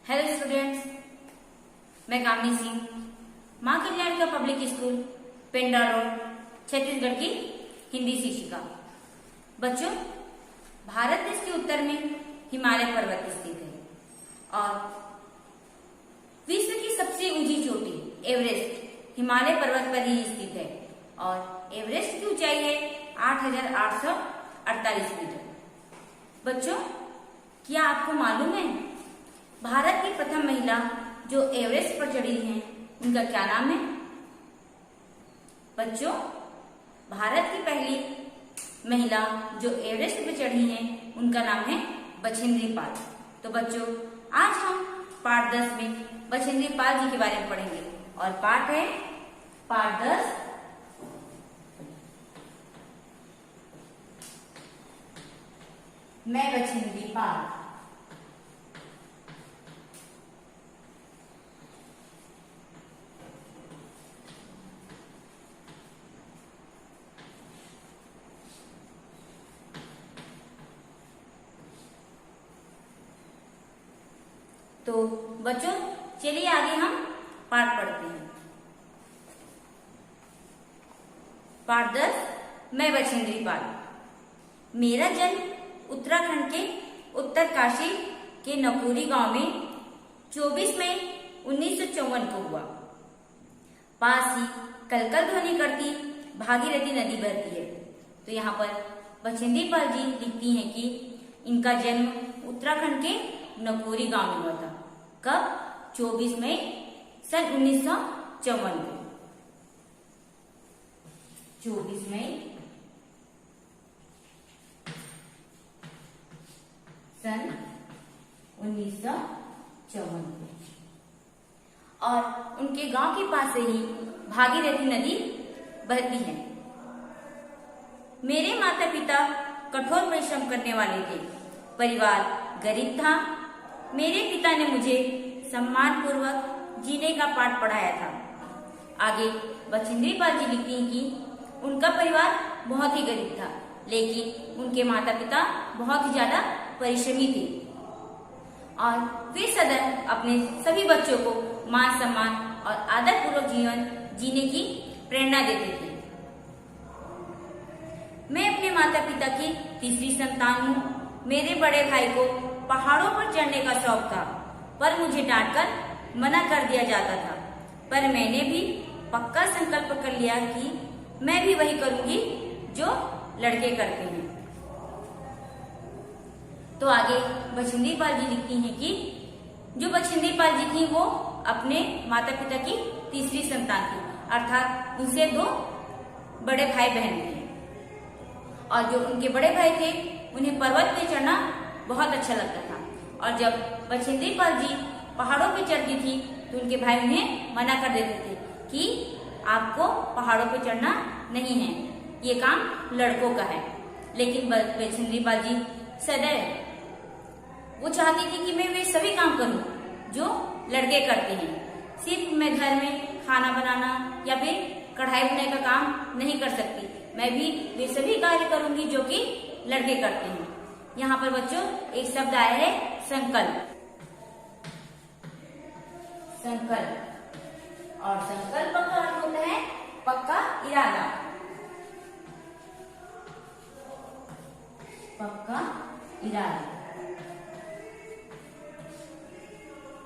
Hello students, मैं कामनी सिंह मां कल्याण का public school Pendra road Chhattisgarh की हिंदी शिक्षिका। बच्चों, भारत देश के उत्तर में हिमालय पर्वत स्थित है और विश्व की सबसे ऊंची चोटी एवरेस्ट हिमालय पर्वत पर ही स्थित है और एवरेस्ट की ऊंचाई है 8,848 मीटर। बच्चों, क्या आपको मालूम है भारत की प्रथम महिला जो एवरेस्ट पर चढ़ी हैं उनका क्या नाम है? बच्चों, भारत की पहली महिला जो एवरेस्ट पर चढ़ी हैं उनका नाम है बछेंद्री पाल। तो बच्चों, आज हम पाठ 10 में बछेंद्री पाल जी के बारे में पढ़ेंगे और पाठ है पाठ 10 मैं बछेंद्री पाल। तो बच्चों, चलिए आगे हम पाठ पढ़ते हैं। पाठ 10 मैं बछेंद्री पाल। मेरा जन्म उत्तराखंड के उत्तरकाशी के नकुरी गांव में 24 मई 1954 को हुआ। पास ही कलकल ध्वनि करती भागीरथी नदी बहती है। तो यहाँ पर बछेंद्री पाल जी लिखती हैं कि इनका जन्म उत्तराखंड के नकुरी गांव में हुआ था। कब? 24 मई सन 1954 को। 24 मई सन 1954 को। और उनके गांव के पास से ही भागीरथी नदी बहती है। मेरे माता पिता कठोर परिश्रम करने वाले थे। परिवार गरीब था। मेरे पिता ने मुझे सम्मान पूर्वक जीने का पाठ पढ़ाया था। आगे बछेंद्री पाल जी लिखती हैं कि उनका परिवार बहुत ही गरीब था, लेकिन उनके माता पिता बहुत ही ज्यादा परिश्रमी थे और वे सदा अपने सभी बच्चों को मान सम्मान और आदर पूर्वक जीवन जीने की प्रेरणा देते थे। मैं अपने माता पिता की तीसरी संतान हूँ। मेरे बड़े भाई को पहाड़ों पर चढ़ने का शौक था, पर मुझे डांटकर मना कर दिया जाता था। पर मैंने भी पक्का संकल्प कर लिया कि मैं भी वही करूंगी जो लड़के करते हैं। तो आगे बछेंद्री पाल जी लिखती हैं कि जो बछेंद्री पाल जी थी वो अपने माता पिता की तीसरी संतान थी, अर्थात उनसे 2 बड़े भाई बहन थे। और जो उनके बड़े भाई थे उन्हें पर्वत पे चढ़ना बहुत अच्छा लगता था और जब बछेंद्री पाल जी पहाड़ों पे चढ़ती थी तो उनके भाई उन्हें मना कर देते थे कि आपको पहाड़ों पे चढ़ना नहीं है, ये काम लड़कों का है। लेकिन बछेंद्री पाल जी सदैव वो चाहती थी कि मैं वे सभी काम करूं जो लड़के करते हैं। सिर्फ मैं घर में खाना बनाना या फिर कढ़ाई बुनाई का काम नहीं कर सकती, मैं भी वे सभी कार्य करूंगी जो कि लड़के करते हैं। यहाँ पर बच्चों एक शब्द आया है संकल्प। संकल्प और संकल्प का अर्थ होता है पक्का इरादा। पक्का इरादा।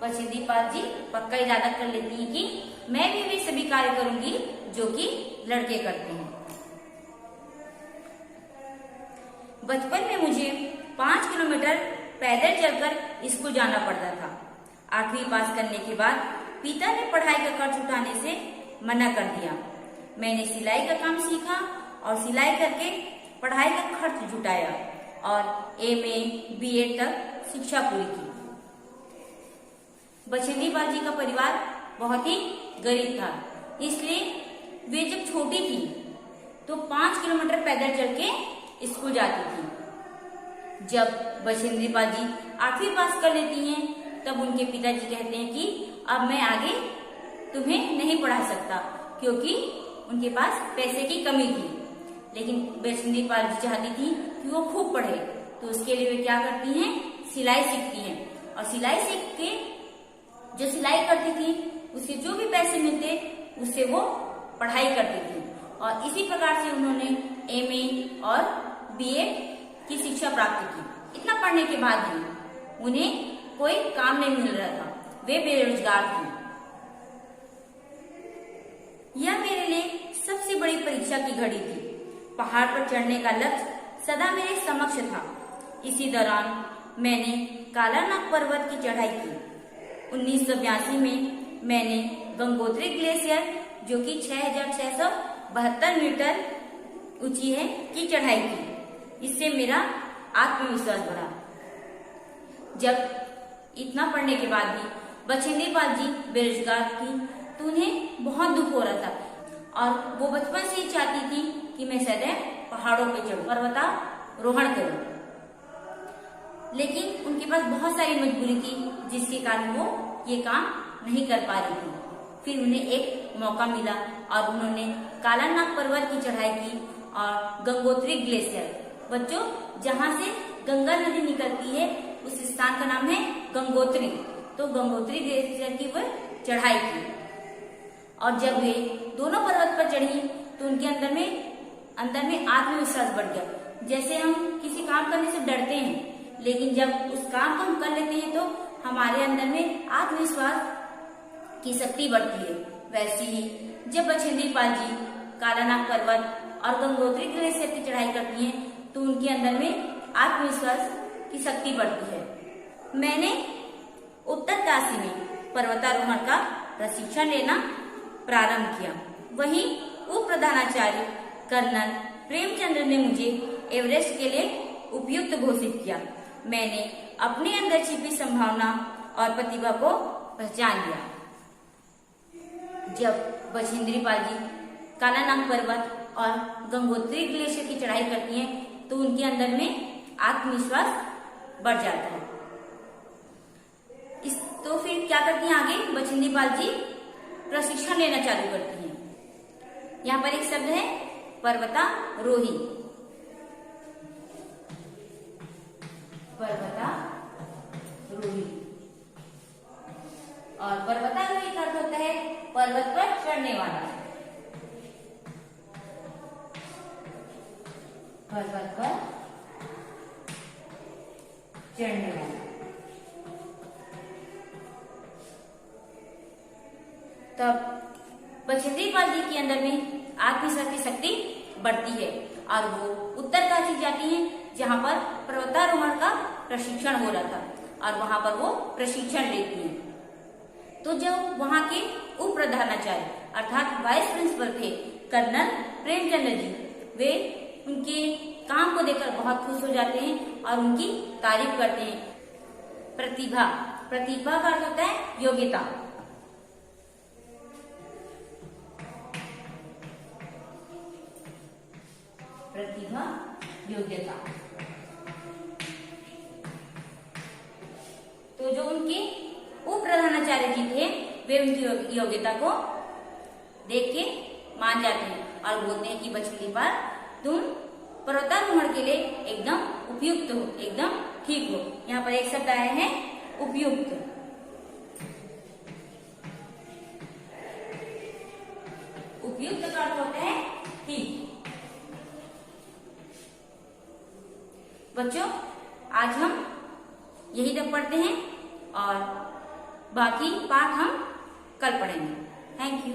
बछेंद्री पाल जी पक्का इरादा कर लेती हैं कि मैं भी वे सभी कार्य करूंगी जो कि लड़के करते हैं। बचपन में मुझे 5 किलोमीटर पैदल चलकर स्कूल जाना पड़ता था। 8वीं पास करने के बाद पिता ने पढ़ाई का खर्च उठाने से मना कर दिया। मैंने सिलाई का काम सीखा और सिलाई करके पढ़ाई का खर्च जुटाया और MA BEd तक शिक्षा पूरी की। बछेंद्री पाल जी का परिवार बहुत ही गरीब था, इसलिए वे जब छोटी थी तो 5 किलोमीटर पैदल चल के स्कूल जाती थी। जब बछेंद्री पाल जी 8वीं पास कर लेती हैं तब उनके पिताजी कहते हैं कि अब मैं आगे तुम्हें नहीं पढ़ा सकता, क्योंकि उनके पास पैसे की कमी थी। लेकिन बछेंद्री पाल जी चाहती थी कि वो खूब पढ़े, तो उसके लिए वे क्या करती हैं, सिलाई सीखती हैं और सिलाई सीख के जो सिलाई करती थी उसे जो भी पैसे मिलते उससे वो पढ़ाई करती थी। और इसी प्रकार से उन्होंने एमए और बीएड की शिक्षा प्राप्त की। इतना पढ़ने के बाद भी उन्हें कोई काम नहीं मिल रहा था, वे बेरोजगार थी। यह मेरे लिए सबसे बड़ी परीक्षा की घड़ी थी। पहाड़ पर चढ़ने का लक्ष्य सदा मेरे समक्ष था। इसी दौरान मैंने कालानाग पर्वत की चढ़ाई की। 1982 में मैंने गंगोत्री ग्लेशियर, जो कि 6,672 मीटर ऊंची है, की चढ़ाई की। इससे मेरा आत्मविश्वास बढ़ा। जब इतना पढ़ने के बाद भी बछेंद्री पाल जी बेरोजगार थी तो उन्हें बहुत दुख हो रहा था और वो बचपन से ही चाहती थी कि मैं सदैव पहाड़ों पे चढ़ूं, पर्वतारोहण करूं। लेकिन उनके पास बहुत सारी मजबूरी थी जिसके कारण वो ये काम नहीं कर पा रही थी। फिर उन्हें एक मौका मिला और उन्होंने कालानाग पर्वत की चढ़ाई की और गंगोत्री ग्लेशियर, बच्चों जहाँ से गंगा नदी निकलती है उस स्थान का नाम है गंगोत्री, तो गंगोत्री ग्लेशियर की वह चढ़ाई की। और जब वे दोनों पर्वत पर चढ़ी तो उनके अंदर में आत्मविश्वास बढ़ गया। जैसे हम किसी काम करने से डरते हैं, लेकिन जब उस काम को हम कर लेते हैं तो हमारे अंदर में आत्मविश्वास की शक्ति बढ़ती है। वैसे ही जब बछेंद्री पाल जी कालानाग पर्वत और गंगोत्री ग्लेशियर की चढ़ाई करती हैं तो उनके अंदर में आत्मविश्वास की शक्ति बढ़ती है। मैंने उत्तरकाशी में पर्वतारोहण का प्रशिक्षण लेना प्रारंभ किया। वहीं उप प्रधानाचार्य कर्नल प्रेमचंद्र ने मुझे एवरेस्ट के लिए उपयुक्त घोषित किया। मैंने अपने अंदर छिपी संभावना और प्रतिभा को पहचान लिया। जब बछेंद्री पाल जी कालानाग पर्वत और गंगोत्री ग्लेशियर की चढ़ाई करती हैं तो उनके अंदर में आत्मविश्वास बढ़ जाता है। तो फिर क्या करती हैं आगे? बछेंद्री पाल जी प्रशिक्षण लेना चालू करती हैं। यहाँ पर एक शब्द है पर्वतारोही। पर्वतारोही और पर्वतारोही का अर्थ होता है पर्वत पर चढ़ने वाला। पर्वत पर चढ़ने वाला। तब बछेंद्री पाल जी के अंदर में आत्मविश्वास की शक्ति बढ़ती है और वो उत्तरकाशी जाती हैं जहाँ पर पर्वतारोहण का प्रशिक्षण हो रहा था और वहां पर वो प्रशिक्षण लेती हैं। तो जब वहां के उप प्रधानाचार्य अर्थात वाइस प्रिंसिपल थे कर्नल प्रेमचंद्र जी, वे उनके काम को देखकर बहुत खुश हो जाते हैं और उनकी तारीफ करते हैं। प्रतिभा का अर्थ होता है योग्यता। प्रतिभा योग्यता। तो जो उनके उप प्रधानाचार्य जी थे वे उनकी योग्यता को देख के मान जाते हैं और बोलते हैं कि बछेंद्री पाल तुम पर्वतारोहण के लिए एकदम उपयुक्त हो, एकदम ठीक हो। यहाँ पर एक शब्द आया है उपयुक्त। उपयुक्त का अर्थ होता है ठीक। बच्चों आज हम यही तक पढ़ते हैं और बाकी पाठ हम कल पढ़ेंगे। Thank you.